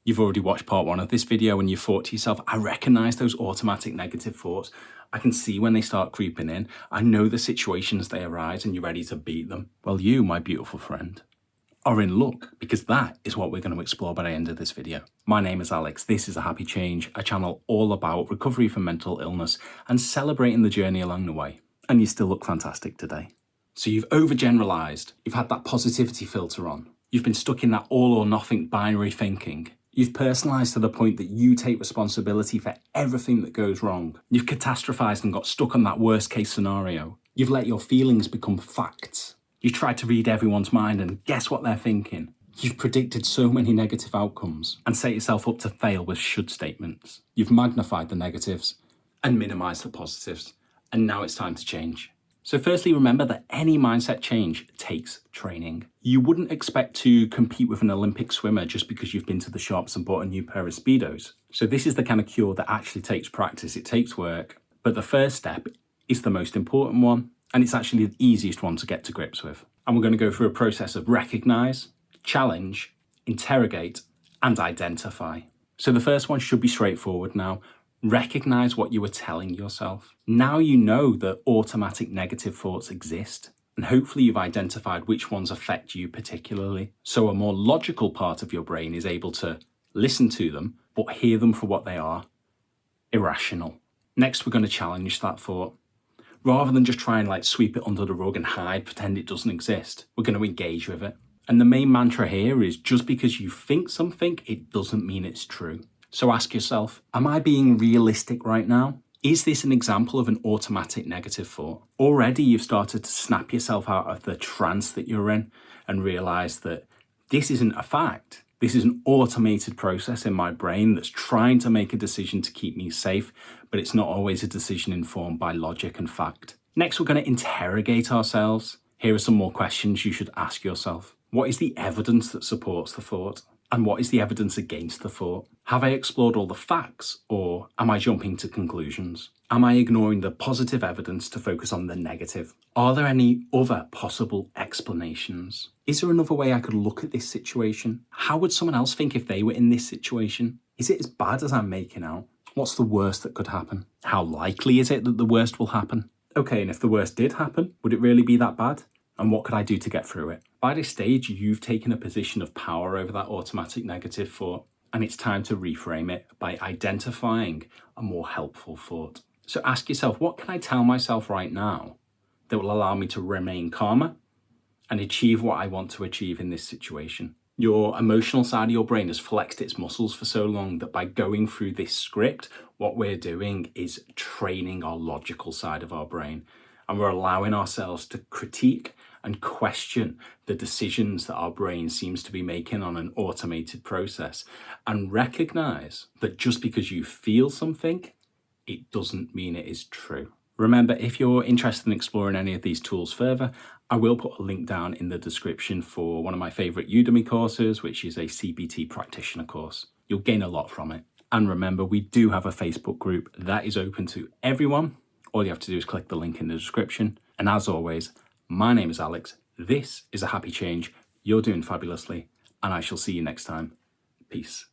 You've already watched part 1 of this video and you thought to yourself, I recognize those automatic negative thoughts. I can see when they start creeping in. I know the situations they arise and you're ready to beat them. Well, you, my beautiful friend, are in luck, because that is what we're going to explore by the end of this video. My name is Alex. This is A Happy Change, a channel all about recovery from mental illness and celebrating the journey along the way. And you still look fantastic today. So you've overgeneralized. You've had that positivity filter on. You've been stuck in that all or nothing binary thinking. You've personalized to the point that you take responsibility for everything that goes wrong. You've catastrophized and got stuck on that worst case scenario. You've let your feelings become facts. You tried to read everyone's mind and guess what they're thinking. You've predicted so many negative outcomes and set yourself up to fail with should statements. You've magnified the negatives and minimized the positives. And now it's time to change. So firstly, remember that any mindset change takes training. You wouldn't expect to compete with an Olympic swimmer just because you've been to the shops and bought a new pair of Speedos. So this is the kind of cure that actually takes practice. It takes work, but the first step is the most important one. And it's actually the easiest one to get to grips with. And we're going to go through a process of recognize, challenge, interrogate, and identify. So the first one should be straightforward now. Recognize what you were telling yourself. Now you know that automatic negative thoughts exist, and hopefully you've identified which ones affect you particularly. So a more logical part of your brain is able to listen to them, but hear them for what they are: irrational. Next, we're going to challenge that thought. Rather than just try and sweep it under the rug and hide, pretend it doesn't exist, we're going to engage with it. And the main mantra here is just because you think something, it doesn't mean it's true. So ask yourself, am I being realistic right now? Is this an example of an automatic negative thought? Already you've started to snap yourself out of the trance that you're in and realize that this isn't a fact. This is an automated process in my brain that's trying to make a decision to keep me safe, but it's not always a decision informed by logic and fact. Next, we're going to interrogate ourselves. Here are some more questions you should ask yourself. What is the evidence that supports the thought? And what is the evidence against the thought? Have I explored all the facts, or am I jumping to conclusions? Am I ignoring the positive evidence to focus on the negative? Are there any other possible explanations? Is there another way I could look at this situation? How would someone else think if they were in this situation? Is it as bad as I'm making out? What's the worst that could happen? How likely is it that the worst will happen? Okay, and if the worst did happen, would it really be that bad? And what could I do to get through it? By this stage, you've taken a position of power over that automatic negative thought, and it's time to reframe it by identifying a more helpful thought. So ask yourself, what can I tell myself right now that will allow me to remain calmer and achieve what I want to achieve in this situation? Your emotional side of your brain has flexed its muscles for so long that by going through this script, what we're doing is training our logical side of our brain. And we're allowing ourselves to critique and question the decisions that our brain seems to be making on an automated process, and recognize that just because you feel something, it doesn't mean it is true. Remember, if you're interested in exploring any of these tools further, I will put a link down in the description for one of my favorite Udemy courses, which is a CBT practitioner course. You'll gain a lot from it. And remember, we do have a Facebook group that is open to everyone. All you have to do is click the link in the description. And as always, my name is Alex. This is A Happy Change. You're doing fabulously, and I shall see you next time. Peace.